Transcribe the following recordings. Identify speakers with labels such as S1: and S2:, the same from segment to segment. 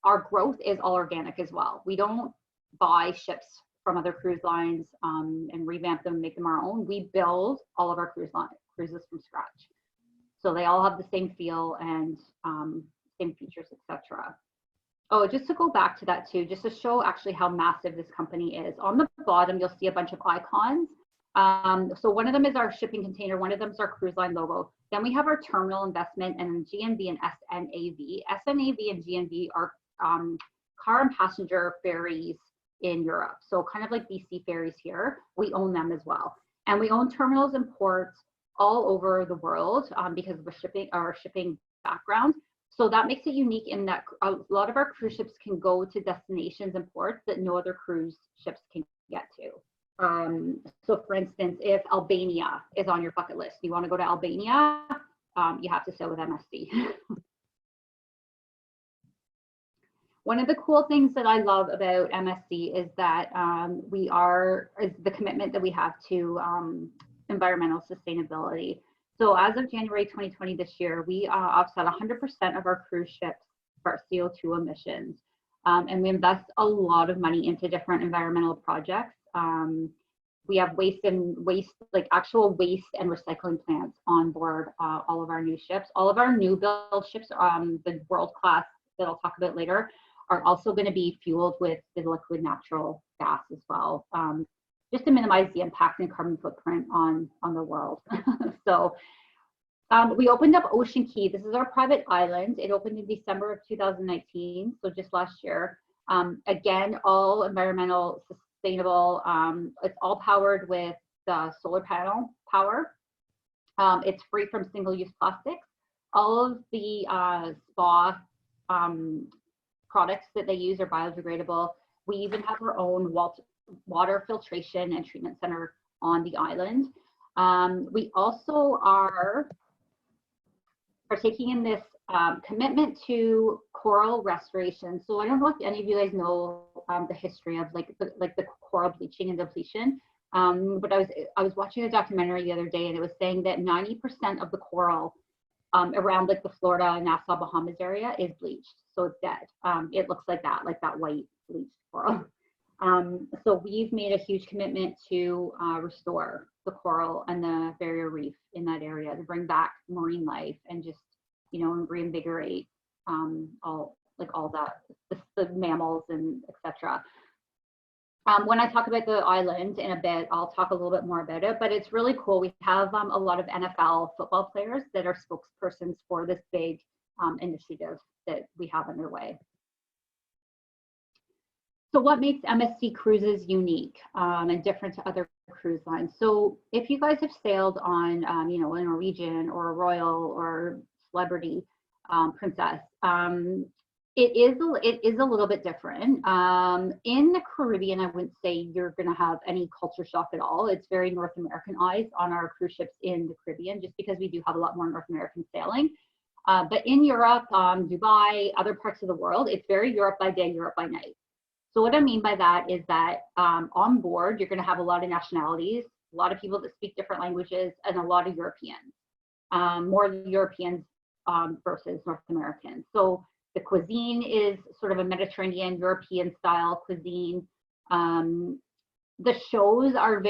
S1: our growth is all organic as well. We don't buy ships from other cruise lines and revamp them, make them our own. We build all of our cruises from scratch. So they all have the same feel and same features, etc. Oh, just to go back to that too, just to show actually how massive this company is. On the bottom, you'll see a bunch of icons. So one of them is our shipping container, one of them is our cruise line logo. Then we have our terminal investment and GNV and SNAV. SNAV and GNV are car and passenger ferries in Europe. So kind of like BC ferries here, we own them as well. And we own terminals and ports all over the world because of our shipping background. So that makes it unique in that a lot of our cruise ships can go to destinations and ports that no other cruise ships can get to. So for instance, if Albania is on your bucket list, you want to go to Albania, you have to sail with MSC. One of the cool things that I love about MSC is that is the commitment that we have to environmental sustainability. So as of January 2020 this year, we offset 100% of our cruise ships for our CO2 emissions. And we invest a lot of money into different environmental projects. We have like actual waste and recycling plants on board all of our new ships. All of our new build ships, the world class that I'll talk about later, are also going to be fueled with the liquid natural gas as well, just to minimize the impact and carbon footprint on the world. So we opened up Ocean Key. This is our private island. It opened in December of 2019, so just last year. Again, all environmental, sustainable. It's all powered with solar panel power. It's free from single-use plastics. All of the spa products that they use are biodegradable. We even have our own water filtration and treatment center on the island. We also are partaking in this commitment to coral restoration. So I don't know if any of you guys know the history of like the coral bleaching and depletion, but I was watching a documentary the other day, and it was saying that 90% of the coral around like the Florida, Nassau, Bahamas area is bleached, so it's dead. It looks like that white bleached coral. So we've made a huge commitment to restore the coral and the barrier reef in that area to bring back marine life and just, reinvigorate all the mammals and etc. When I talk about the island in a bit, I'll talk a little bit more about it, but it's really cool. We have a lot of NFL football players that are spokespersons for this big initiative that we have underway. So what makes MSC Cruises unique and different to other cruise lines? So if you guys have sailed on, a Norwegian or a Royal or Celebrity, Princess, it is a little bit different. In the Caribbean, I wouldn't say you're going to have any culture shock at all. It's very North Americanized on our cruise ships in the Caribbean, just because we do have a lot more North American sailing. But in Europe, Dubai, other parts of the world, it's very Europe by day, Europe by night. So what I mean by that is that on board, you're going to have a lot of nationalities, a lot of people that speak different languages, and a lot of Europeans, more Europeans versus North Americans. So the cuisine is sort of a Mediterranean, European style cuisine. The shows are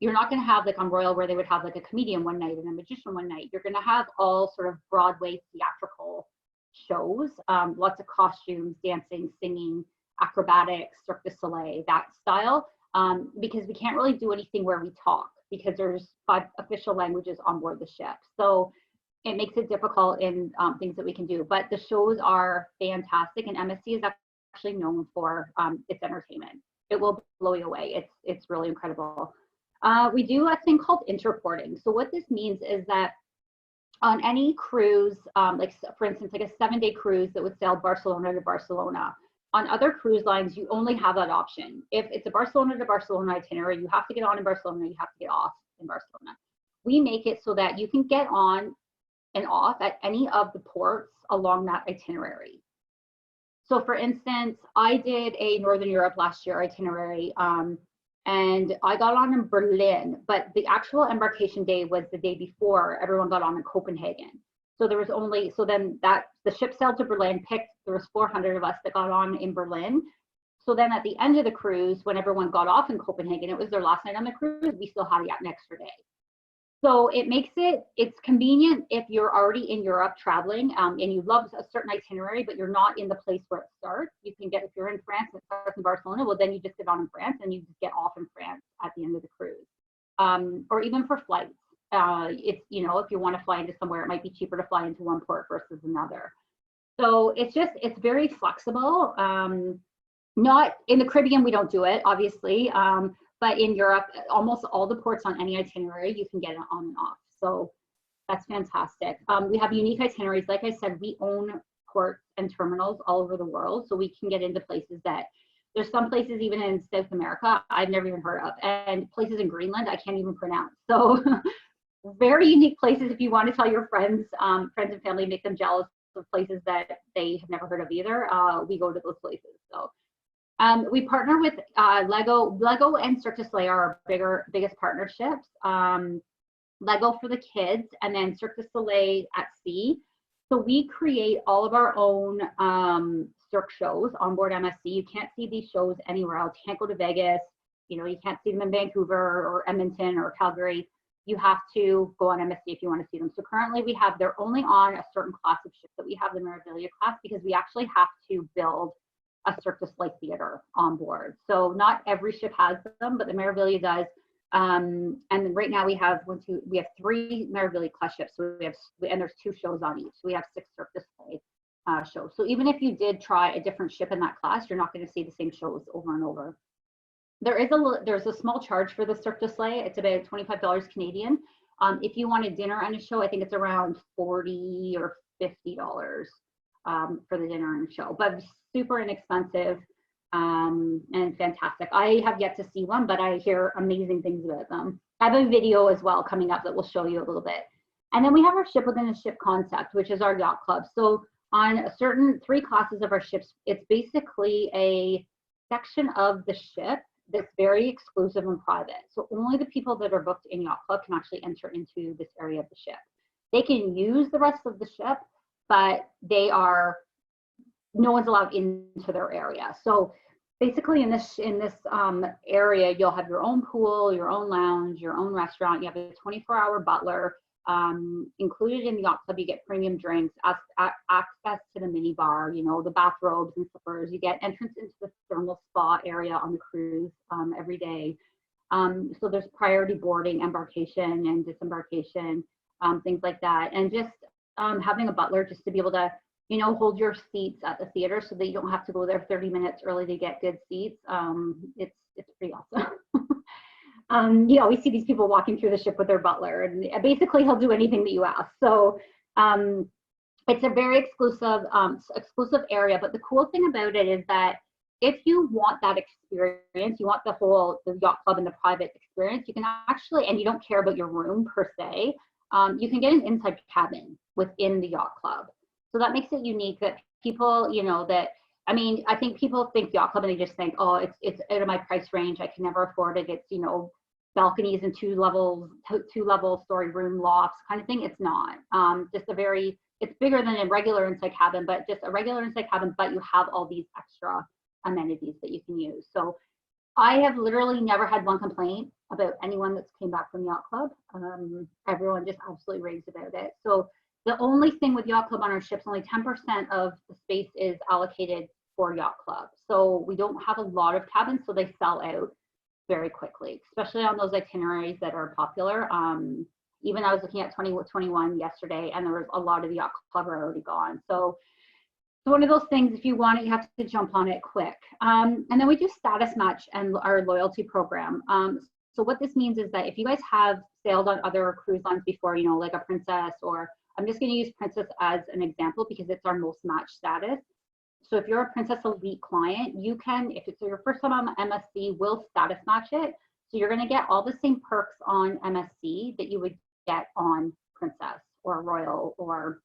S1: you're not going to have like on Royal where they would have like a comedian one night and a magician one night. You're going to have all sort of Broadway theatrical shows, lots of costumes, dancing, singing, acrobatics, Cirque du Soleil, that style, because we can't really do anything where we talk because there's 5 official languages on board the ship. So it makes it difficult in things that we can do, but the shows are fantastic, and MSC is actually known for its entertainment. It will blow you away. It's really incredible. We do a thing called interporting. So what this means is that on any cruise, like for instance, like a 7-day cruise that would sail Barcelona to Barcelona, on other cruise lines, you only have that option. If it's a Barcelona to Barcelona itinerary, you have to get on in Barcelona, you have to get off in Barcelona. We make it so that you can get on and off at any of the ports along that itinerary. So for instance, I did a Northern Europe last year itinerary, and I got on in Berlin, but the actual embarkation day was the day before everyone got on in Copenhagen. So there was only, so then that the ship sailed to Berlin, there was 400 of us that got on in Berlin. So then at the end of the cruise, when everyone got off in Copenhagen, it was their last night on the cruise, we still had an extra day. So it makes it's convenient if you're already in Europe traveling and you love a certain itinerary, but you're not in the place where it starts. You can get, if you're in France and it starts in Barcelona, well, then you just get on in France and you just get off in France at the end of the cruise. Or even for flights. It's, you know, if you want to fly into somewhere, it might be cheaper to fly into one port versus another. So it's very flexible. Not in the Caribbean, we don't do it, obviously. But in Europe, almost all the ports on any itinerary, you can get it on and off. So that's fantastic. We have unique itineraries. Like I said, we own ports and terminals all over the world. So we can get into places that, there's some places even in South America I've never even heard of, and places in Greenland I can't even pronounce. So very unique places if you want to tell your friends, friends and family, make them jealous of places that they have never heard of either. We go to those places. So we partner with Lego and Cirque du Soleil are our biggest partnerships. Lego for the kids, and then Cirque du Soleil at sea. So we create all of our own Cirque shows on board MSC. You can't see these shows anywhere else. You can't go to Vegas. You know, you can't see them in Vancouver or Edmonton or Calgary. You have to go on MSC if you want to see them. So currently they're only on a certain class of ships that we have, the Meraviglia class, because we actually have to build a Cirque du Soleil theater on board. So not every ship has them, but the Meraviglia does. And right now we have 3 Meraviglia class ships. So and there's 2 shows on each. So we have 6 Cirque du Soleil shows. So even if you did try a different ship in that class, you're not going to see the same shows over and over. There's a small charge for the Cirque du Soleil. It's about $25 Canadian. If you want a dinner and a show, I think it's around $40 or $50 for the dinner and show, but super inexpensive and fantastic. I have yet to see one, but I hear amazing things about them. I have a video as well coming up that will show you a little bit. And then we have our ship within a ship concept, which is our yacht club. So on a certain 3 classes of our ships, it's basically a section of the ship that's very exclusive and private. So only the people that are booked in yacht club can actually enter into this area of the ship. They can use the rest of the ship, but no one's allowed into their area. So basically in this area, you'll have your own pool, your own lounge, your own restaurant. You have a 24-hour butler. Included in the yacht club, you get premium drinks, access to the mini bar, you know, the bathrobes and slippers. You get entrance into the thermal spa area on the cruise every day. So there's priority boarding, embarkation and disembarkation, things like that. And just having a butler just to be able to, you know, hold your seats at the theater so that you don't have to go there 30 minutes early to get good seats. It's pretty awesome. You always see these people walking through the ship with their butler, and basically he'll do anything that you ask. So it's a very exclusive area. But the cool thing about it is that if you want that experience, you want the yacht club and the private experience, you can actually, and you don't care about your room per se, you can get an inside cabin within the yacht club. So that makes it unique that people, you know, I mean, I think people think yacht club and they just think, oh, it's out of my price range. I can never afford it. It's, you know, balconies and two level story room lofts kind of thing. It's not. It's bigger than a regular inside cabin, but just a regular inside cabin, but you have all these extra amenities that you can use. So I have literally never had one complaint about anyone that's came back from yacht club. Everyone just absolutely raves about it. So the only thing with yacht club on our ships, only 10% of the space is allocated for yacht club. So we don't have a lot of cabins, so they sell out very quickly, especially on those itineraries that are popular. Even I was looking at 2021 yesterday, and there was a lot of the yacht club are already gone. So it's one of those things, if you want it, you have to jump on it quick. And then we do status match and our loyalty program. So what this means is that if you guys have sailed on other cruise lines before, you know, like a Princess, or I'm just going to use Princess as an example because it's our most matched status. So if you're a Princess Elite client, you can, if it's your first time on MSC, we'll status match it. So you're going to get all the same perks on MSC that you would get on Princess or Royal or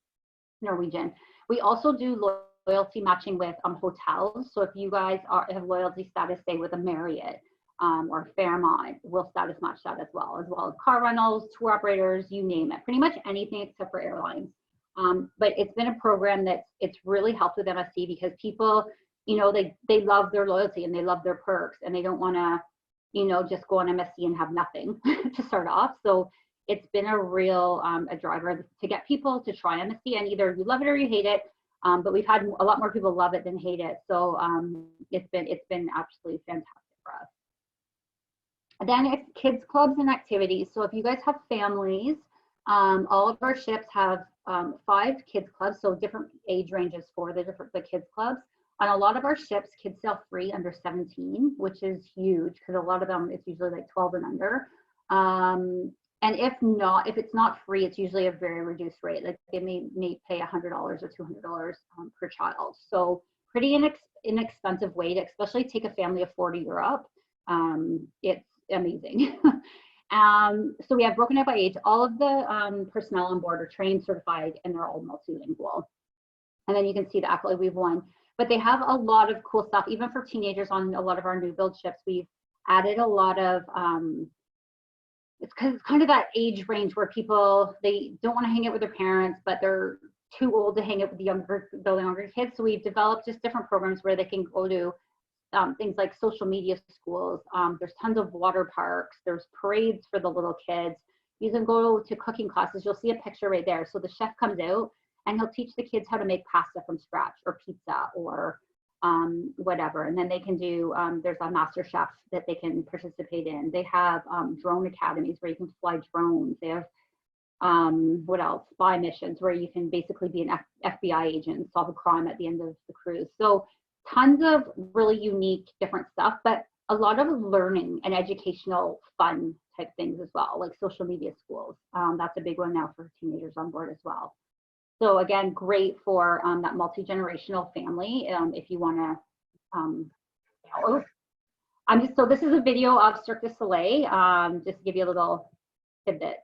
S1: Norwegian. We also do loyalty matching with hotels. So if you guys have loyalty status, say with a Marriott or Fairmont, we'll status match that as well as car rentals, tour operators, you name it, pretty much anything except for airlines. But it's been a program that it's really helped with MSC because people, you know, they love their loyalty and they love their perks and they don't want to, you know, just go on MSC and have nothing to start off. So it's been a real a driver to get people to try MSC, and either you love it or you hate it. But we've had a lot more people love it than hate it. So it's been absolutely fantastic for us. And then it's kids clubs and activities. So if you guys have families, all of our ships have 5 kids clubs, so different age ranges for the kids clubs. On a lot of our ships, kids sail free under 17, which is huge because a lot of them, it's usually like 12 and under. And if it's not free, it's usually a very reduced rate. Like they may pay $100 or $200 per child. So pretty inexpensive way to especially take a family of 4 to Europe. It's amazing. So we have broken out by age. All of the personnel on board are trained, certified, and they're all multilingual. And then you can see the accolade we've won. But they have a lot of cool stuff, even for teenagers on a lot of our new build ships. We've added a lot of, it's kind of that age range where people, they don't want to hang out with their parents, but they're too old to hang out with the younger kids. So we've developed just different programs where they can go to things like social media schools. There's tons of water parks. There's parades for the little kids. You can go to cooking classes. You'll see a picture right there. So the chef comes out and he'll teach the kids how to make pasta from scratch or pizza or whatever. And then they can do, there's a master chef that they can participate in. They have drone academies where you can fly drones. They have, what else? Spy missions where you can basically be an FBI agent and solve a crime at the end of the cruise. So tons of really unique different stuff, but a lot of learning and educational fun type things as well, like social media schools. That's a big one now for teenagers on board as well. So again, great for that multi-generational family if you want to. So this is a video of Cirque du Soleil, just to give you a little tidbit.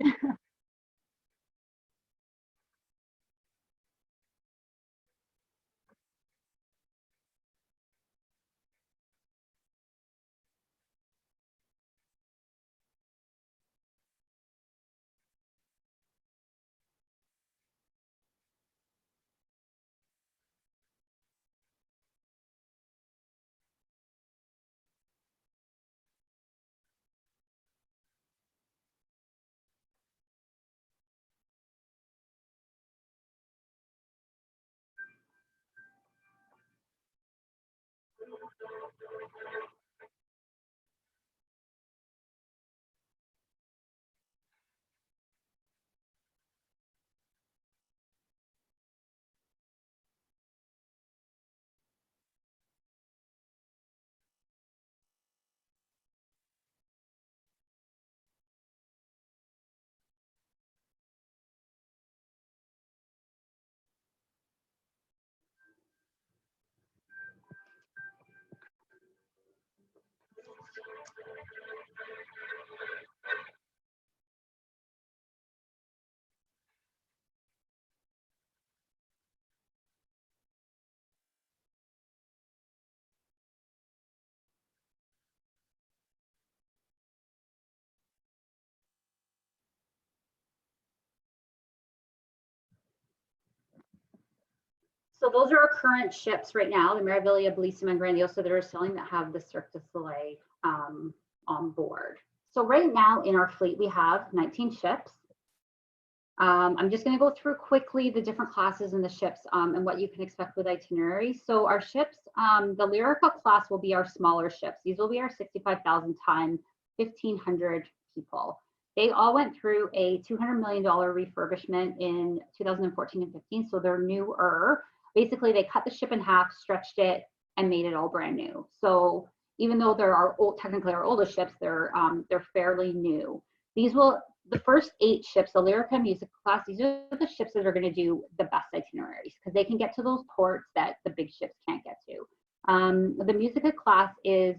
S1: So those are our current ships right now, the Meraviglia, Bellissima, and Grandiosa that are sailing that have the Cirque du Soleil on board. So right now in our fleet, we have 19 ships. I'm just going to go through quickly the different classes in the ships and what you can expect with itineraries. So our ships, the Lyrica class will be our smaller ships. These will be our 65,000 ton, 1,500 people. They all went through a $200 million refurbishment in 2014 and 15, so they're newer. Basically, they cut the ship in half, stretched it, and made it all brand new. So even though they're technically our oldest ships, they're fairly new. These will, the first 8 ships, the Lyrica Music class, these are the ships that are going to do the best itineraries because they can get to those ports that the big ships can't get to. The Musica class is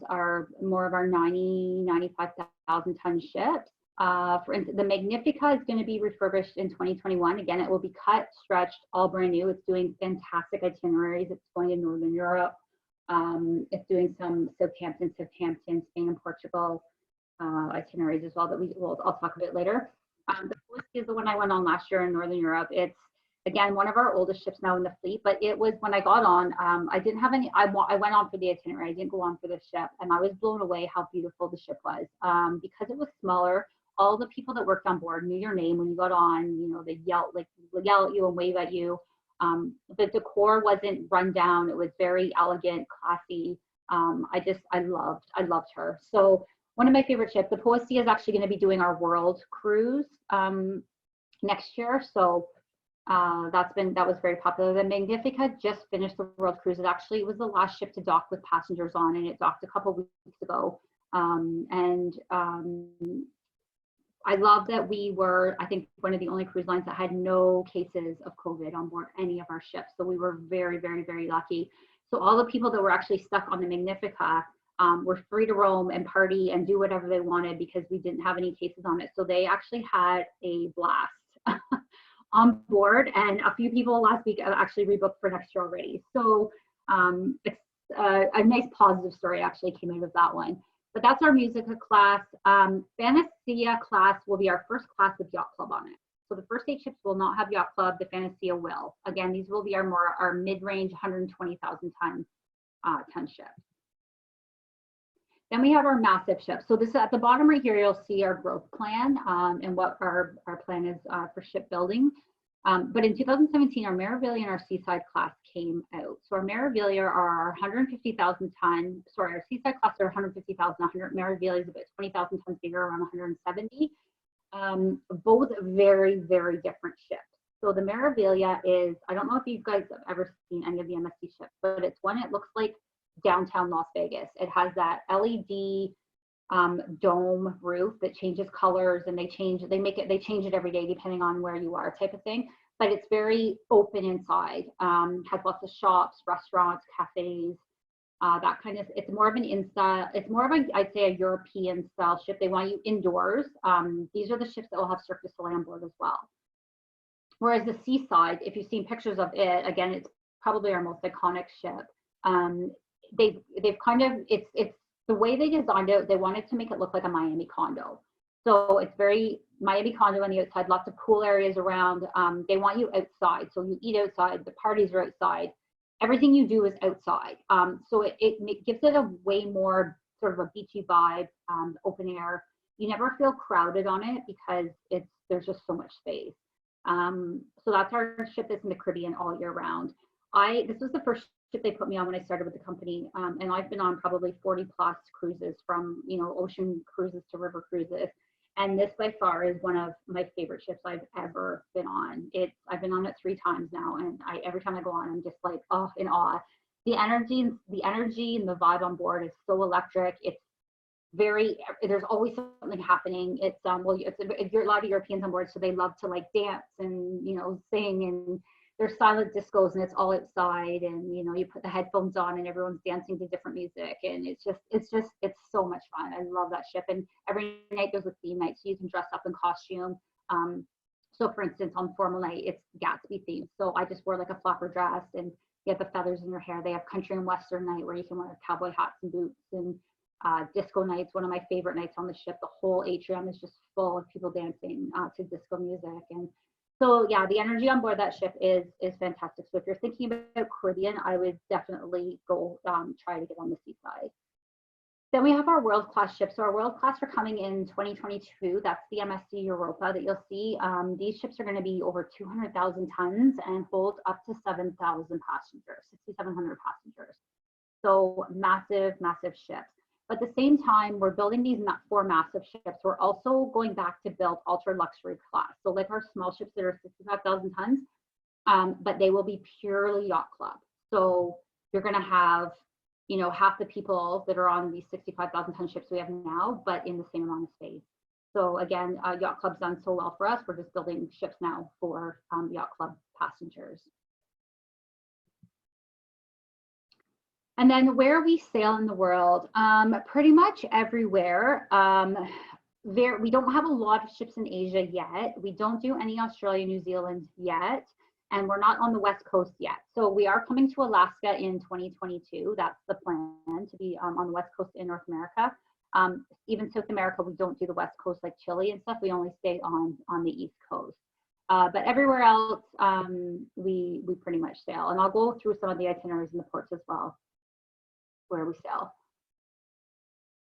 S1: more of our 95,000 ton ships. For instance, the Magnifica is going to be refurbished in 2021. Again, it will be cut, stretched, all brand new. It's doing fantastic itineraries. It's going to Northern Europe. It's doing some Southampton, Spain and Portugal itineraries as well that I'll talk about later. The Felicity is the one I went on last year in Northern Europe. It's again, one of our oldest ships now in the fleet, but it was when I got on, I didn't have any, I went on for the itinerary. I didn't go on for the ship, and I was blown away how beautiful the ship was. Because it was smaller, all the people that worked on board knew your name when you got on. You know, they yell at you and wave at you. The decor wasn't run down. It was very elegant, classy. I loved her. So one of my favorite ships, the Poesía, is actually going to be doing our world cruise next year. So that was very popular. The Magnifica just finished the world cruise. It actually was the last ship to dock with passengers on, and it docked a couple weeks ago. I love that we were, I think, one of the only cruise lines that had no cases of COVID on board any of our ships. So we were very, very, very lucky. So all the people that were actually stuck on the Magnifica were free to roam and party and do whatever they wanted because we didn't have any cases on it. So they actually had a blast on board, and a few people last week actually rebooked for next year already. So it's a nice positive story actually came out of that one. But that's our Musica class. Fantasia class will be our first class with Yacht Club on it. So the first 8 ships will not have Yacht Club. The Fantasia will. Again, these will be our mid-range 120,000 ton ships. Then we have our massive ships. So this at the bottom right here, you'll see our growth plan and what our plan is for shipbuilding. But in 2017, our Meraviglia and our Seaside class came out. So our Meraviglia are our 150,000 ton, sorry, our Seaside class are 150,000, Meraviglia is about 20,000 tons bigger, around 170. Both very, very different ships. So the Meraviglia is, I don't know if you guys have ever seen any of the MSC ships, but it's one, it looks like downtown Las Vegas. It has that LED dome roof that changes colors, and they change it every day depending on where you are, type of thing. But it's very open inside. Has lots of shops, restaurants, cafes, that kind of. It's more of an I'd say a European style ship. They want you indoors. These are the ships that will have Cirque du Soleil on board as well. Whereas the Seaside, if you've seen pictures of it, again, it's probably our most iconic ship. They've kind of, it's the way they designed it, they wanted to make it look like a Miami condo. So it's very Miami condo on the outside, lots of cool areas around. They want you outside. So you eat outside, the parties are outside. Everything you do is outside. So it gives it a way more sort of a beachy vibe, open air. You never feel crowded on it because there's just so much space. So that's our ship that's in the Caribbean all year round. This was the first ship they put me on when I started with the company, and I've been on probably 40 plus cruises, from ocean cruises to river cruises, and this by far is one of my favorite ships I've ever been on. I've been on it 3 times now, and every time I go on, I'm just like, oh, in awe. The energy and the vibe on board is so electric. It's there's always something happening. It's a lot of Europeans on board, so they love to like dance and sing, and there's silent discos, and it's all outside, and you put the headphones on and everyone's dancing to different music, and it's so much fun. I love that ship. And every night there's a theme night, so you can dress up in costume. So for instance, on formal night, it's Gatsby themed, so I just wore like a flapper dress, and you have the feathers in your hair. They have country and western night where you can wear cowboy hats and boots, and disco nights, one of my favorite nights on the ship. The whole atrium is just full of people dancing to disco music. And so yeah, the energy on board that ship is fantastic. So if you're thinking about Caribbean, I would definitely go try to get on the Seaside. Then we have our world class ships. So our world class are coming in 2022. That's the MSC Europa that you'll see. These ships are going to be over 200,000 tons and hold up to 7,000 passengers, 6,700 passengers. So massive, massive ships. But at the same time, we're building these 4 massive ships. We're also going back to build ultra luxury class. So like our small ships that are 65,000 tons, but they will be purely yacht club. So you're going to have, half the people that are on these 65,000 ton ships we have now, but in the same amount of space. So again, yacht club's done so well for us. We're just building ships now for yacht club passengers. And then where we sail in the world, pretty much everywhere. We don't have a lot of ships in Asia yet. We don't do any Australia, New Zealand yet, and we're not on the West Coast yet. So we are coming to Alaska in 2022. That's the plan, to be on the West Coast in North America. Even South America, we don't do the West Coast like Chile and stuff. We only stay on the East Coast. But everywhere else, we pretty much sail. And I'll go through some of the itineraries in the ports as well, where we sail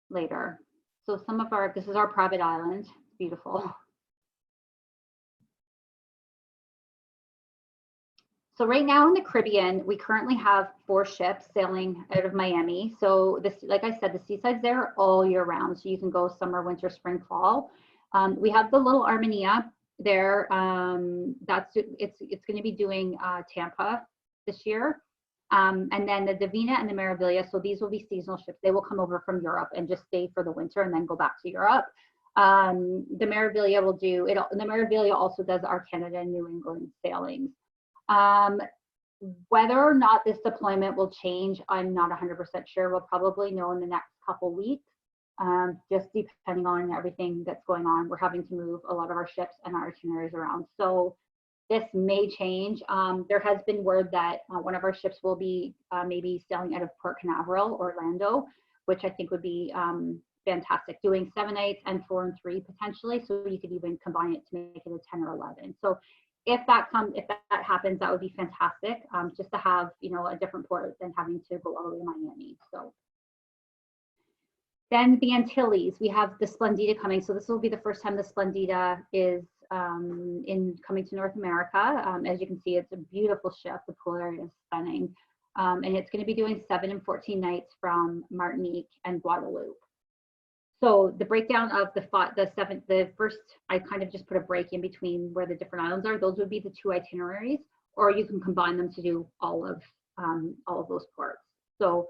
S1: later. So some of our, this is our private island. It's beautiful. So right now in the Caribbean, we currently have 4 ships sailing out of Miami. So this, like I said, the seaside's there all year round. So you can go summer, winter, spring, fall. We have the little Armenia there. It's going to be doing Tampa this year. And then the Divina and the Meraviglia. So these will be seasonal ships. They will come over from Europe and just stay for the winter and then go back to Europe. The Meraviglia will do it. The Meraviglia also does our Canada and New England sailings. Whether or not this deployment will change, I'm not 100% sure. We'll probably know in the next couple weeks, just depending on everything that's going on. We're having to move a lot of our ships and our itineraries around. So this may change. There has been word that one of our ships will be maybe sailing out of Port Canaveral, Orlando, which I think would be fantastic, doing 7 nights and 4 and 3 potentially. So you could even combine it to make it a 10 or 11. So if that happens, that would be fantastic. Just to have, you know, a different port than having to go all the way to Miami. So then the Antilles, we have the Splendida coming. So this will be the first time the Splendida is coming to North America. As you can see, it's a beautiful ship. The pool area is stunning. And it's going to be doing 7 and 14 nights from Martinique and Guadeloupe. So the breakdown of the first, I kind of just put a break in between where the different islands are. Those would be the 2 itineraries, or you can combine them to do all of those ports. So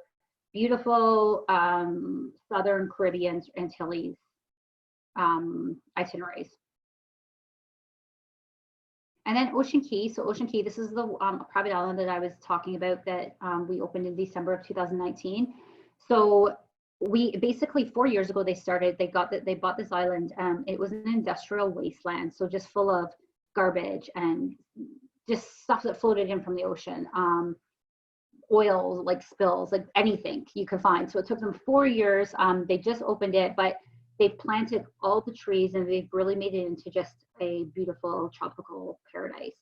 S1: beautiful Southern Caribbean Antilles itineraries. And then Ocean Key. So Ocean Key, this is the private island that I was talking about that we opened in December of 2019. So we basically 4 years ago they bought this island. It was an industrial wasteland, so just full of garbage and just stuff that floated in from the ocean, oil, like spills, like anything you could find. So it took them 4 years. They just opened it, but they've planted all the trees and they've really made it into just a beautiful tropical paradise.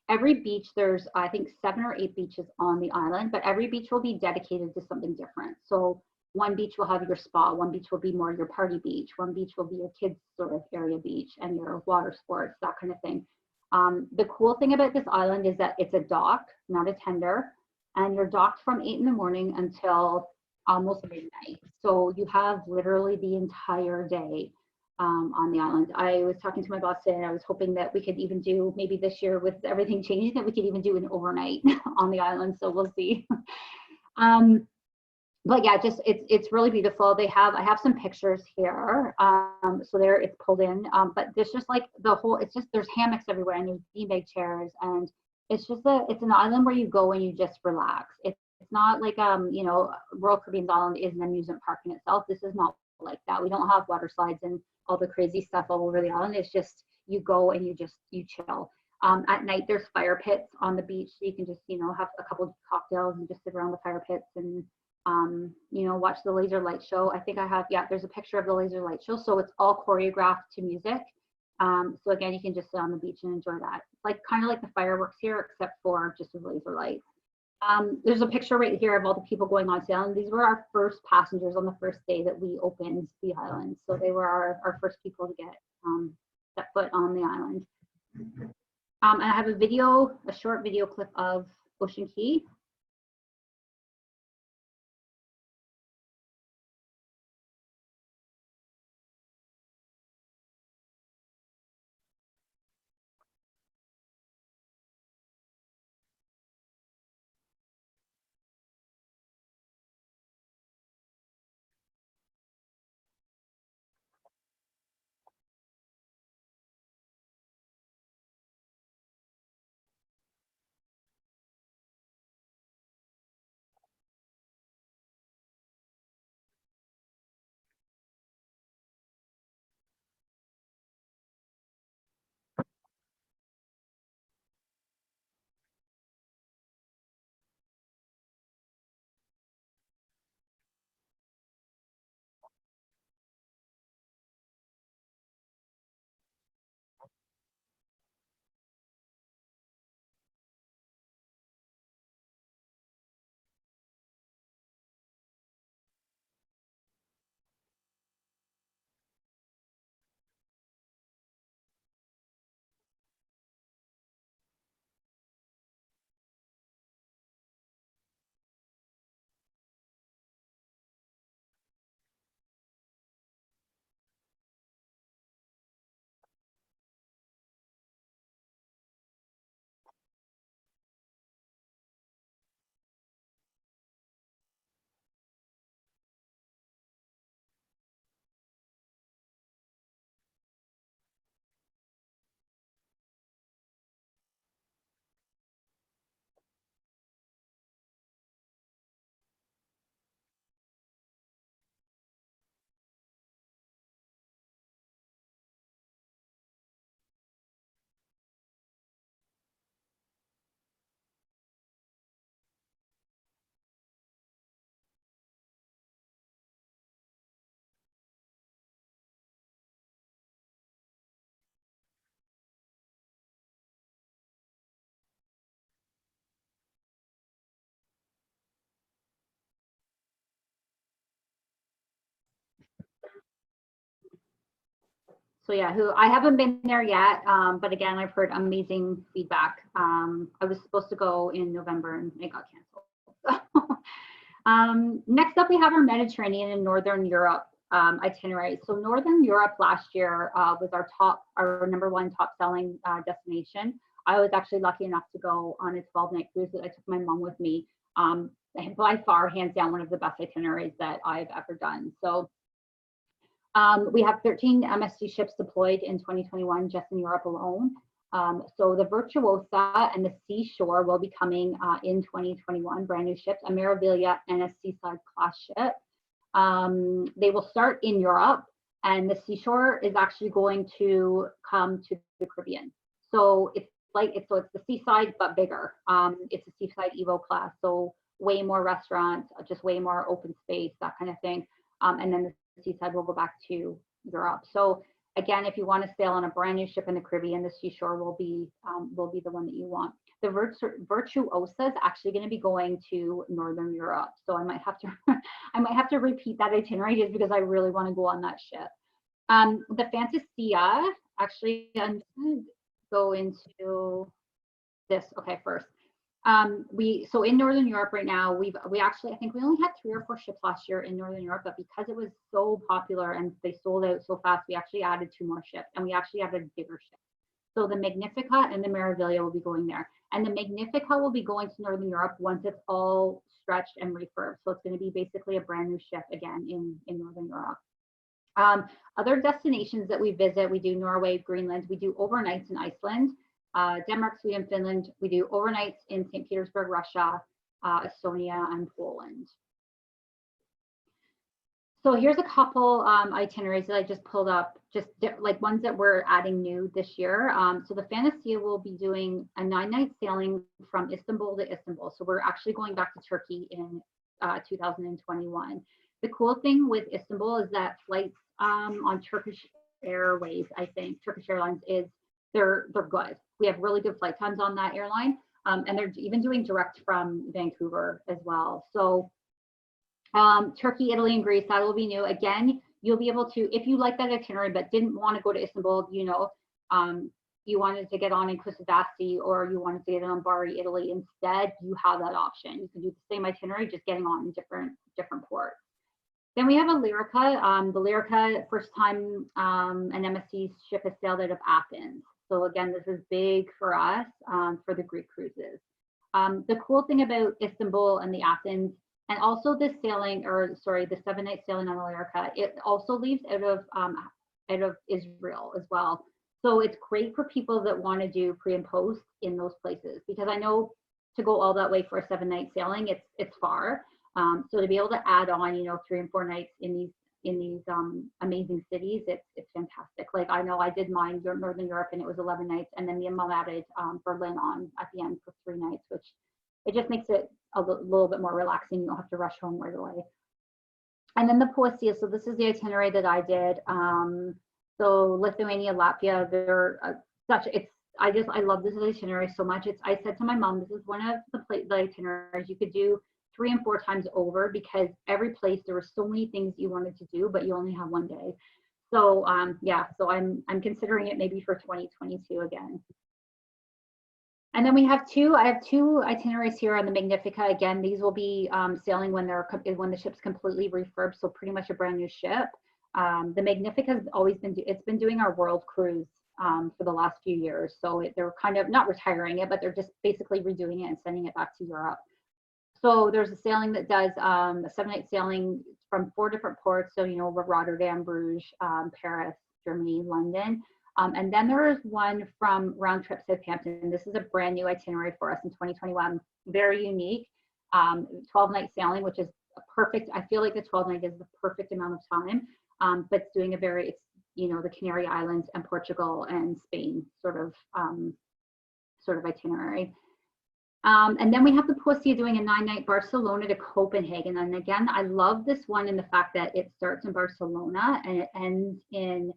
S1: Every beach, there's I think 7 or 8 beaches on the island, but every beach will be dedicated to something different. So one beach will have your spa, one beach will be more your party beach, one beach will be your kids sort of area beach and your water sports, that kind of thing. The cool thing about this island is that it's a dock, not a tender, and you're docked from 8 in the morning until almost midnight. So you have literally the entire day on the island. I was talking to my boss today and I was hoping that we could even do, maybe this year with everything changing, that we could even do an overnight on the island. So we'll see. But yeah, just it's really beautiful. I have some pictures here. So there it's pulled in, but there's just like there's hammocks everywhere and there's beanbag chairs, and it's an island where you go and you just relax. It's not like you know, Royal Caribbean's Island is an amusement park in itself. This is not like that. We don't have water slides and all the crazy stuff all over the island. It's just you go and you chill. At night there's fire pits on the beach, so you can just, you know, have a couple of cocktails and just sit around the fire pits and you know, watch the laser light show. I think there's a picture of the laser light show. So it's all choreographed to music. So again, you can just sit on the beach and enjoy that. Like kind of like the fireworks here, except for just a laser light. There's a picture right here of all the people going on sailing. These were our first passengers on the first day that we opened the island. So they were our first people to get set foot on the island. And I have a short video clip of Ocean Key. So yeah, who I haven't been there yet, but again, I've heard amazing feedback. I was supposed to go in November and it got canceled. Next up, we have our Mediterranean and Northern Europe itinerary. So Northern Europe last year was our number one top selling destination. I was actually lucky enough to go on a 12-night cruise that I took my mom with me. By far, hands down, one of the best itineraries that I've ever done. So we have 13 MSC ships deployed in 2021 just in Europe alone. So the Virtuosa and the Seashore will be coming in 2021, brand new ships, a Meraviglia and a Seaside class ship. They will start in Europe, and the Seashore is actually going to come to the Caribbean. So it's the Seaside but bigger. It's a Seaside Evo class, so way more restaurants, just way more open space, that kind of thing. And then the Seaside will go back to Europe. So again, if you want to sail on a brand new ship in the Caribbean, the Seashore will be the one that you want. The Virtuosa is actually going to be going to Northern Europe, so I might have to repeat that itinerary just because I really want to go on that ship. The Fantasia, actually, I'm going to go into this. Okay, first. So in Northern Europe right now, I think we only had 3 or 4 ships last year in Northern Europe, but because it was so popular and they sold out so fast, we actually added 2 more ships, and we actually added a bigger ship. So the Magnifica and the Meraviglia will be going there, and the Magnifica will be going to Northern Europe once it's all stretched and refurbed. So it's going to be basically a brand new ship again in Northern Europe. Other destinations that we visit, we do Norway, Greenland, we do overnights in Iceland. Denmark, Sweden, Finland. We do overnights in St. Petersburg, Russia, Estonia, and Poland. So here's a couple itineraries that I just pulled up, just like ones that we're adding new this year. So the Fantasia will be doing a 9-night sailing from Istanbul to Istanbul. So we're actually going back to Turkey in 2021. The cool thing with Istanbul is that flights on Turkish Airways, I think, Turkish Airlines they're good. We have really good flight times on that airline, and they're even doing direct from Vancouver as well. So Turkey, Italy, and Greece, that will be new. Again, you'll be able to, if you like that itinerary but didn't want to go to Istanbul, you wanted to get on in Kusadasi or you wanted to get on Bari, Italy instead, you have that option. You can do the same itinerary, just getting on in different ports. Then we have a Lyrica. The Lyrica, first time an MSC ship has sailed out of Athens. So again, this is big for us for the Greek cruises. The cool thing about Istanbul and the Athens, and also the 7-night sailing on the Lyrica, it also leaves out of Israel as well. So it's great for people that want to do pre and post in those places, because I know to go all that way for a 7-night sailing, it's far. So to be able to add on, 3 and 4 nights in these amazing cities, it's fantastic. Like I know I did mine Northern Europe and it was 11 nights, and then me and mom added Berlin on at the end for 3 nights, which it just makes it a little bit more relaxing. You don't have to rush home right away. And then the Poesia, so this is the itinerary that I did. So Lithuania, Latvia, I love this itinerary so much. I said to my mom, this is one of the itineraries you could do 3 and 4 times over, because every place there were so many things you wanted to do, but you only have 1 day. So so I'm considering it maybe for 2022 again. And then I have 2 itineraries here on the Magnifica. Again, these will be sailing when the ship's completely refurbed, so pretty much a brand new ship. The Magnifica has always been doing our world cruise for the last few years. So they're kind of not retiring it, but they're just basically redoing it and sending it back to Europe. So there's a sailing that does a 7-night sailing from 4 different ports. So, Rotterdam, Bruges, Paris, Germany, London. And then there is one from round trip Southampton. This is a brand new itinerary for us in 2021. Very unique. 12-night sailing, which is perfect. I feel like the 12-night is the perfect amount of time. But it's doing the Canary Islands and Portugal and Spain sort of itinerary. And then we have the Poesia doing a 9-night Barcelona to Copenhagen. And again, I love this one in the fact that it starts in Barcelona and it ends in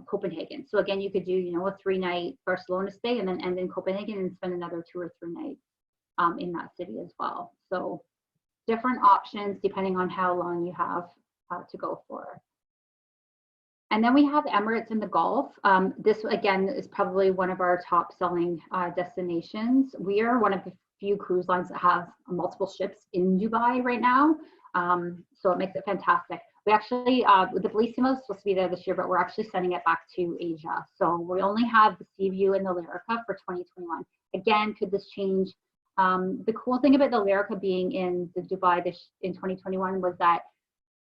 S1: Copenhagen. So again, you could do, a 3-night Barcelona stay and then end in Copenhagen and spend another 2 or 3 nights in that city as well. So different options depending on how long you have to go for. And then we have Emirates in the Gulf. This again is probably one of our top selling destinations. We are one of the few cruise lines that have multiple ships in Dubai right now. So it makes it fantastic. We actually, the Bellissimo is supposed to be there this year, but we're actually sending it back to Asia. So we only have the Seaview and the Lyrica for 2021. Again, could this change? The cool thing about the Lyrica being in the Dubai in 2021 was that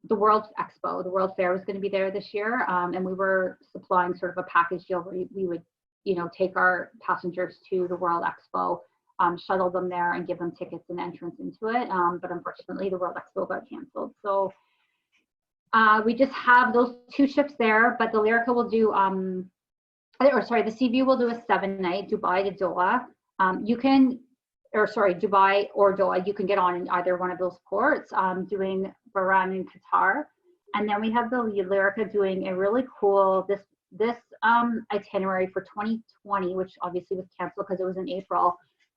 S1: the World Expo, the World Fair was going to be there this year. And we were supplying sort of a package deal where we would, take our passengers to the World Expo, shuttle them there and give them tickets and entrance into it. But unfortunately, the World Expo got canceled. So we just have those 2 ships there, but the Lyrica will do, the Seaview will do a 7-night Dubai to Doha. Dubai or Doha, you can get on in either one of those ports, doing Bahrain and Qatar. And then we have the Lyrica doing a really cool, this itinerary for 2020, which obviously was canceled because it was in April,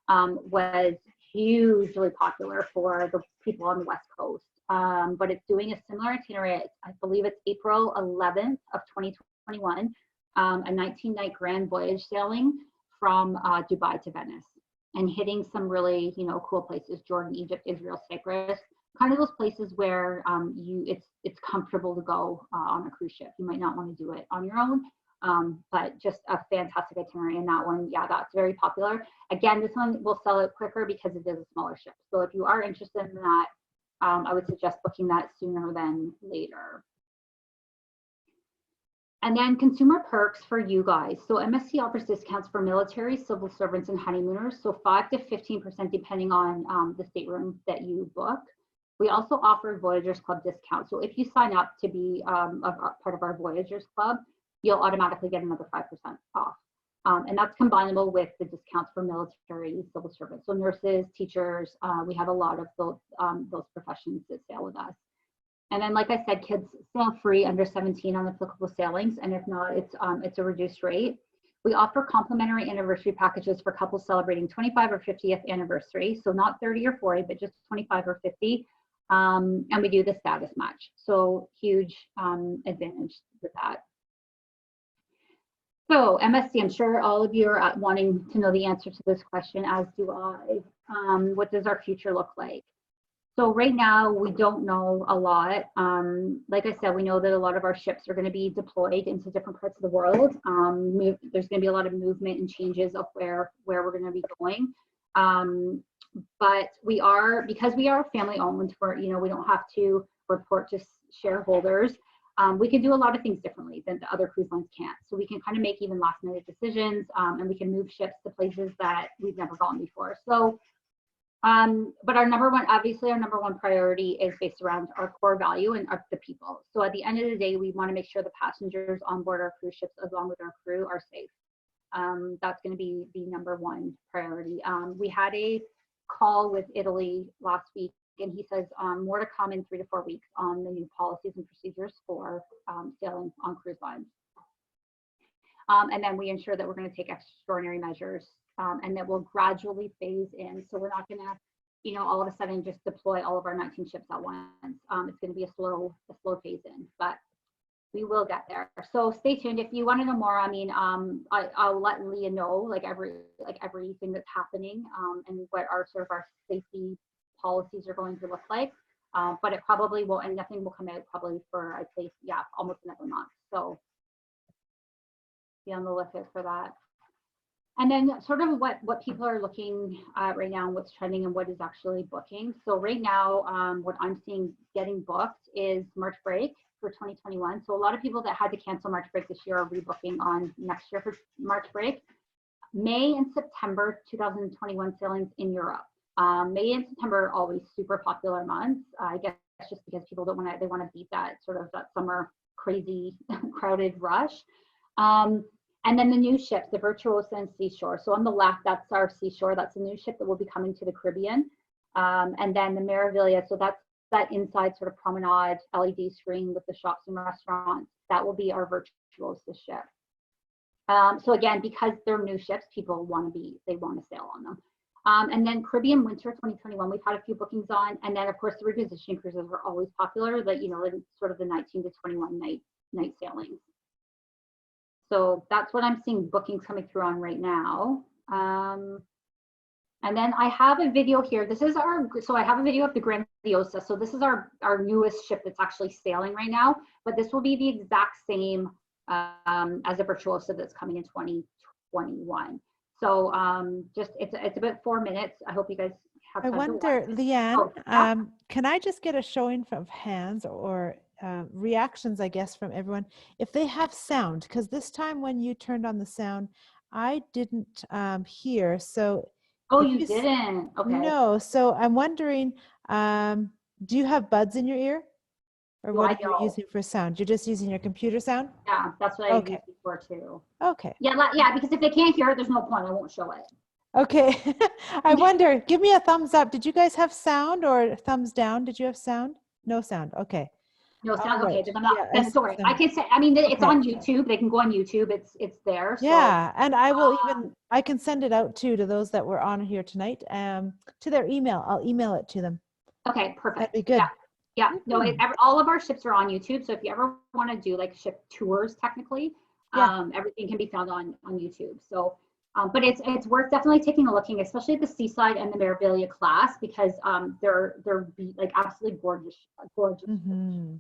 S1: was hugely popular for the people on the West Coast. But it's doing a similar itinerary. I believe it's April 11th of 2021, a 19-night grand voyage sailing from Dubai to Venice and hitting some really, cool places: Jordan, Egypt, Israel, Cyprus, kind of those places where it's comfortable to go on a cruise ship. You might not want to do it on your own, but just a fantastic itinerary. And that one, yeah, that's very popular. Again, this one will sell it quicker because it is a smaller ship. So if you are interested in that, I would suggest booking that sooner than later. And then consumer perks for you guys. So MSC offers discounts for military, civil servants, and honeymooners. So 5 to 15% depending on the stateroom that you book. We also offer Voyagers Club discounts. So if you sign up to be part of our Voyagers Club, you'll automatically get another 5% off. And that's combinable with the discounts for military, civil servants. So nurses, teachers, we have a lot of those professions that sail with us. And then, like I said, kids sail free under 17 on applicable sailings. And if not, it's a reduced rate. We offer complimentary anniversary packages for couples celebrating 25 or 50th anniversary. So not 30 or 40, but just 25 or 50. And we do the status match. So huge advantage with that. So MSC, I'm sure all of you are wanting to know the answer to this question, as do I. What does our future look like? So right now, we don't know a lot. Like I said, we know that a lot of our ships are going to be deployed into different parts of the world. There's going to be a lot of movement and changes of where we're going to be going. But because we are family owned, we don't have to report to shareholders. We can do a lot of things differently than the other cruise lines can't. So we can kind of make even last minute decisions, and we can move ships to places that we've never gone before. So, but our number one priority is based around our core value and the people. So at the end of the day, we want to make sure the passengers on board our cruise ships, along with our crew, are safe. That's going to be the number one priority. We had a call with Italy last week, and he says more to come in 3 to 4 weeks on the new policies and procedures for sailing on cruise lines. And then we ensure that we're going to take extraordinary measures, and that will gradually phase in. So we're not going to, all of a sudden just deploy all of our 19 ships at once. It's going to be a slow phase in, but we will get there. So stay tuned. If you want to know more, I'll let Leah know everything that's happening, and what our safety policies are going to look like. But it probably will, and nothing will come out probably for, I'd say, almost another month. So be on the lookout for that. And then sort of what people are looking at right now, and what's trending and what is actually booking. So right now, what I'm seeing getting booked is March break for 2021. So a lot of people that had to cancel March break this year are rebooking on next year for March break. May and September 2021 sailings in Europe. May and September are always super popular months. I guess just because people they want to beat that summer crazy crowded rush. And then the new ships, the Virtuosa and Seashore. So on the left, that's our Seashore. That's a new ship that will be coming to the Caribbean. And then the Meraviglia. So that's that inside sort of promenade LED screen with the shops and restaurants. That will be our Virtuosa ship. So again, because they're new ships, people want to sail on them. And then Caribbean Winter 2021, we've had a few bookings on. And then of course the repositioning cruises are always popular, sort of the 19 to 21 night sailings. So that's what I'm seeing bookings coming through on right now. And then I have a video here. This is so I have a video of the Grandiosa. So this is our newest ship that's actually sailing right now, but this will be the exact same as a Virtuosa that's coming in 2021. So just, it's about 4 minutes. I hope you guys have
S2: I
S1: time
S2: wonder,
S1: to watch.
S2: Leanne,
S1: Oh, yeah.
S2: can I just get a showing of hands or reactions, I guess, from everyone, if they have sound? Because this time when you turned on the sound, I didn't hear. So
S1: Oh,
S2: if
S1: you didn't? Okay.
S2: no, so I'm wondering, do you have buds in your ear? Or what
S1: I
S2: are you
S1: don't.
S2: using for sound? You're just using your computer sound?
S1: Yeah, that's what I
S2: Okay.
S1: used before too.
S2: Okay.
S1: Yeah, because if they can't hear it, there's no point. I won't show it.
S2: Okay. I wonder, give me a thumbs up. Did you guys have sound or thumbs down? Did you have sound? No sound. Okay.
S1: No
S2: All
S1: sound. Okay,
S2: right.
S1: then I'm not.
S2: Yeah, I
S1: Then
S2: see
S1: sorry. I
S2: sound.
S1: can say. I mean, it's
S2: Okay.
S1: on YouTube. They can go on YouTube. It's there. So
S2: Yeah, and I will I can send it out too to those that were on here tonight, to their email. I'll email it to them.
S1: okay,
S2: That'd
S1: perfect.
S2: be good.
S1: Yeah. No,
S2: Mhm.
S1: all of our ships are on YouTube. So if you ever want to do like ship tours, technically,
S2: Yeah.
S1: everything can be found on YouTube. So, but it's worth definitely taking a looking, especially at the Seaside and the Meraviglia class, because they're like absolutely gorgeous, gorgeous.
S2: Hmm.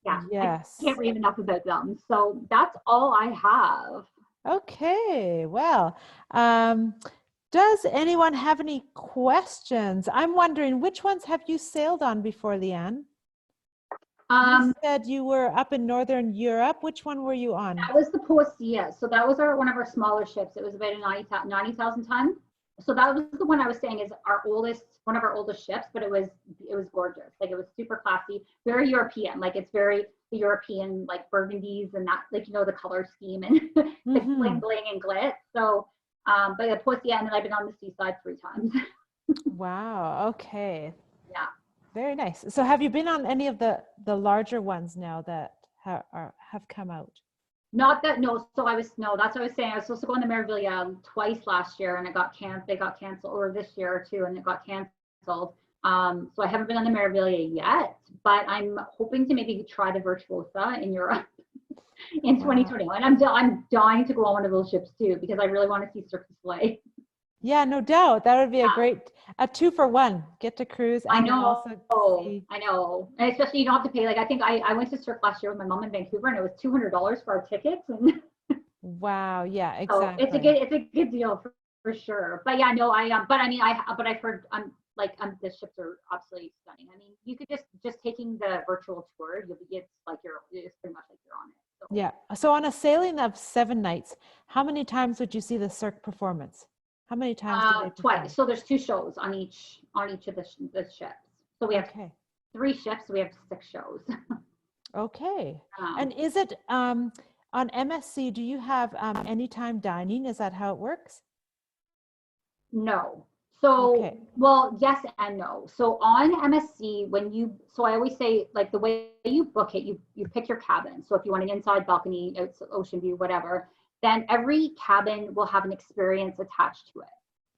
S1: Yeah, I
S2: Yes.
S1: can't read enough about them. So that's all I have.
S2: Okay. Well, does anyone have any questions? I'm wondering, which ones have you sailed on before, Leanne? You said you were up in Northern Europe. Which one were you on?
S1: That was the Poesia. So that was one of our smaller ships. It was about a 90,000 ton. So that was the one I was saying is one of our oldest ships, but it was gorgeous. Like it was super classy, very European. Like it's very the European, like burgundies and that, like, the color scheme and the bling bling and glitz. So, but the Poesia, and then I've been on the Seaside 3 times.
S2: Wow. Okay.
S1: Yeah.
S2: Very nice. So have you been on any of the larger ones now that have come out?
S1: Not that, no. So that's what I was saying. I was supposed to go on the Meraviglia twice last year, and they got canceled, or this year too, and it got canceled. So I haven't been on the Meraviglia yet, but I'm hoping to maybe try the Virtuosa in Europe in 2021. I'm dying to go on one of those ships too, because I really want to see Cirque du Soleil.
S2: Yeah, no doubt. That would be a 2-for-1. Get to cruise and
S1: I know.
S2: also see.
S1: I know. And especially you don't have to pay. Like I think I went to Cirque last year with my mom in Vancouver, and it was $200 for our tickets. And
S2: wow. Yeah,
S1: so
S2: exactly.
S1: it's a good deal for sure. But yeah, no, but I mean, I've heard, the ships are absolutely stunning. I mean, you could just taking the virtual tour, it's pretty much like you're on it. So.
S2: Yeah. So on a sailing of 7 nights, how many times would you see the Cirque performance? How many times do they perform?
S1: Twice. So there's 2 shows on each of the ships. So we have 3 ships. So we have 6 shows.
S2: Okay. And is it on MSC? Do you have anytime dining? Is that how it works?
S1: No. So, well, yes and no. So on MSC, so I always say, like, the way you book it, you pick your cabin. So if you want an inside balcony, ocean view, whatever, then every cabin will have an experience attached to it.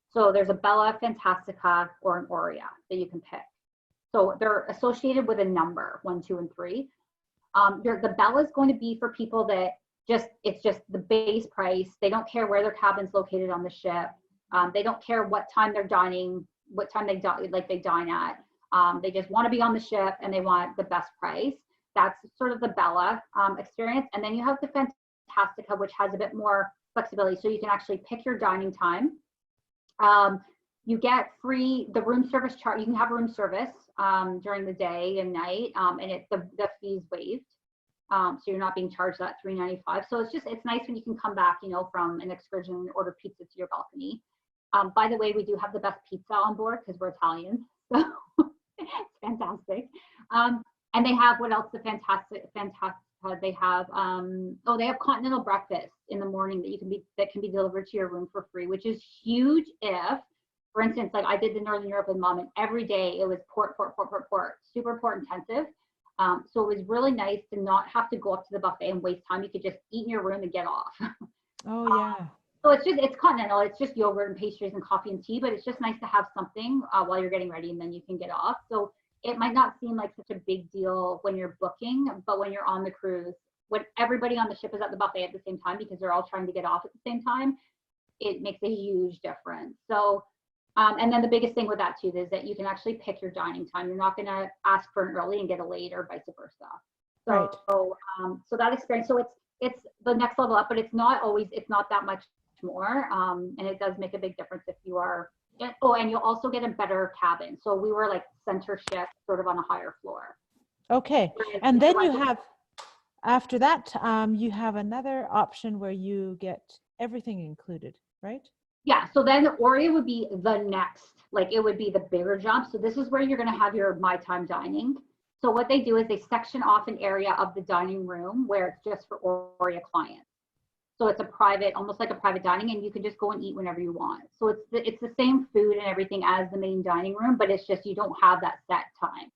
S1: So there's a Bella Fantastica or an Aurea that you can pick. So they're associated with a number, 1, 2, and 3. The Bella is going to be for people that it's just the base price. They don't care where their cabin's located on the ship. They don't care what time they're dining, what time they dine at. They just want to be on the ship and they want the best price. That's sort of the Bella experience. And then you have the Fantastica, which has a bit more flexibility. So you can actually pick your dining time. You get free the room service chart. You can have room service during the day and night, and the fee's waived. So you're not being charged that $3.95. So it's nice when you can come back, from an excursion and order pizza to your balcony. By the way, we do have the best pizza on board because we're Italians, so it's fantastic. And they have, what else? The fantastic. They have they have continental breakfast in the morning that can be delivered to your room for free, which is huge. If, for instance, like I did the Northern Europe with Mom, and every day it was port, super port intensive. So it was really nice to not have to go up to the buffet and waste time. You could just eat in your room and get off.
S2: Oh yeah.
S1: So it's continental. It's just yogurt and pastries and coffee and tea, but it's just nice to have something while you're getting ready, and then you can get off. So it might not seem like such a big deal when you're booking, but when you're on the cruise, when everybody on the ship is at the buffet at the same time, because they're all trying to get off at the same time, it makes a huge difference. So, and then the biggest thing with that too is that you can actually pick your dining time. You're not going to ask for an early and get a late or vice versa. So,
S2: Right.
S1: So that experience, so it's the next level up, but it's not that much more. And it does make a big difference if you are, oh, and you'll also get a better cabin. So we were like center ship, sort of on a higher floor.
S2: Okay. And then you have, after that, you have another option where you get everything included, right?
S1: Yeah, so then Oreo would be the next, like it would be the bigger jump. So this is where you're gonna have your My Time dining. So what they do is they section off an area of the dining room where it's just for Oreo clients. So it's a private, almost like a private dining, and you can just go and eat whenever you want. So it's the same food and everything as the main dining room, but it's just you don't have that set time.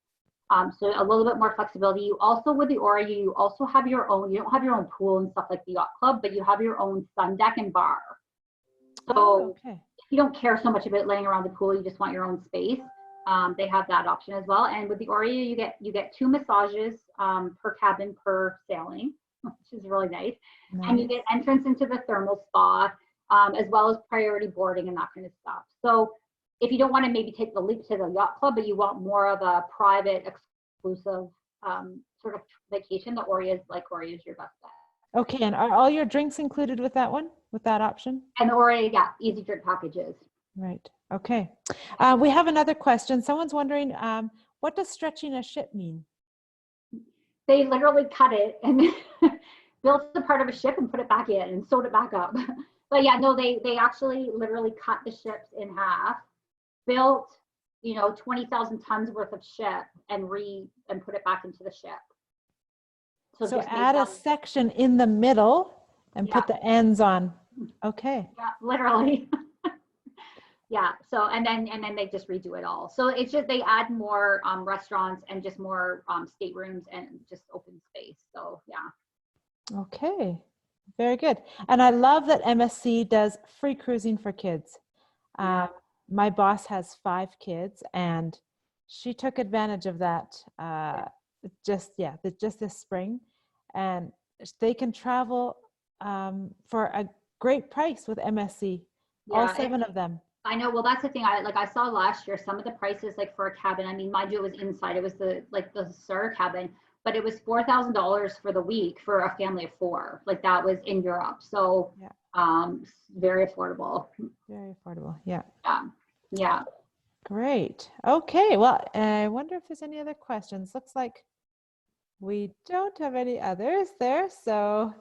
S1: So a little bit more flexibility. You also, with the Oreo, you also have your own, you don't have your own pool and stuff like the yacht club, but you have your own sun deck and bar. So if you don't care so much about laying around the pool, you just want your own space. They have that option as well. And with the Oreo, you get 2 massages per cabin per sailing, which is really nice. And you get entrance into the thermal spa, as well as priority boarding and that kind of stuff. So if you don't want to maybe take the leap to the yacht club, but you want more of a private, exclusive sort of vacation, the Oreo is your best bet.
S2: Okay, and are all your drinks included with that one, with that option?
S1: And the Oreo, yeah, easy drink packages.
S2: Right. Okay. We have another question. Someone's wondering, what does stretching a ship mean?
S1: They literally cut it and built a part of a ship and put it back in and sewed it back up. But yeah, no, they actually literally cut the ships in half, built, 20,000 tons worth of ship and put it back into the ship.
S2: So add a section in the middle and put the ends on. Okay.
S1: Yeah, literally. Yeah. So and then they just redo it all. So it's just they add more restaurants and just more staterooms and just open space. So yeah.
S2: Okay. Very good. And I love that MSC does free cruising for kids. My boss has 5 kids, and she took advantage of that just this spring, and they can travel for a great price with MSC. All 7 of them.
S1: I know. Well, that's the thing. I saw last year some of the prices, like for a cabin. I mean, mind you, it was inside. It was the Sur cabin, but it was $4,000 for the week for a family of 4. Like that was in Europe. So very affordable.
S2: Very affordable. Yeah.
S1: Yeah.
S2: Great. Okay. Well, I wonder if there's any other questions. Looks like we don't have any others there. So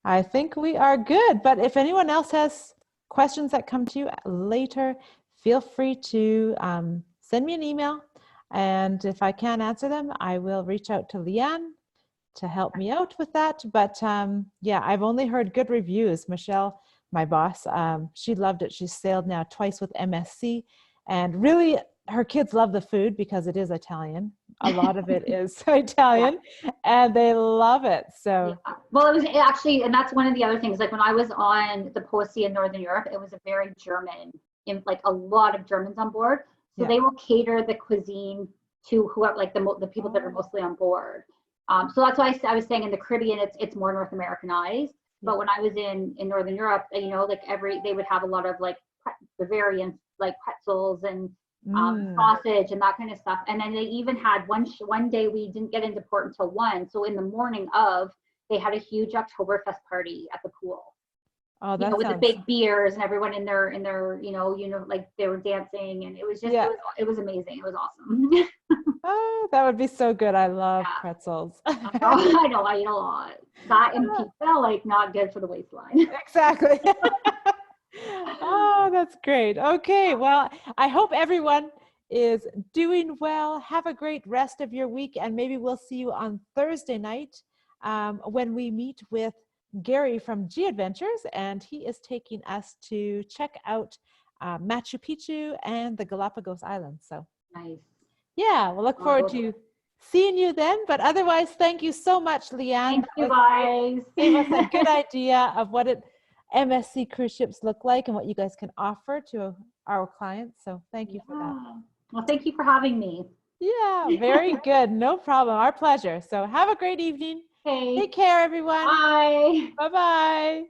S2: I think we are good. But if anyone else has questions that come to you later, feel free to send me an email. And if I can't answer them, I will reach out to Leanne to help me out with that. But yeah, I've only heard good reviews. Michelle, my boss, she loved it. She's sailed now twice with MSC, and really her kids love the food because it is Italian. A lot of it is Italian, and they love it. So
S1: well, it was actually, and that's one of the other things, like when I was on the Poesy in Northern Europe, it was a very German, like a lot of Germans on board. So they will cater the cuisine to whoever, like the people that are mostly on board. So that's why I was saying in the Caribbean, it's more North Americanized. But when I was in Northern Europe, like they would have a lot of like Bavarian, like pretzels and sausage and that kind of stuff. And then they even had one day we didn't get into port until 1. So in the morning of, they had a huge Oktoberfest party at the pool.
S2: Oh, that
S1: with the big beers and everyone in their like they were dancing, and it was just it was amazing. It was awesome.
S2: Oh, that would be so good. I love pretzels.
S1: I know, I eat a lot. That and pizza, like not good for the waistline.
S2: Exactly. Oh, that's great. Okay, well, I hope everyone is doing well. Have a great rest of your week, and maybe we'll see you on Thursday night when we meet with Gary from G Adventures, and he is taking us to check out Machu Picchu and the Galapagos Islands. So
S1: nice.
S2: Yeah, we'll look forward to seeing you then. But otherwise, thank you so much, Leanne.
S1: Thank you, guys.
S2: Gave us a good idea of what MSC cruise ships look like and what you guys can offer to our clients. So thank you for that.
S1: Well, thank you for having me.
S2: Yeah, very good. No problem. Our pleasure. So have a great evening,
S1: Okay.
S2: Take care, everyone.
S1: Bye.
S2: Bye-bye.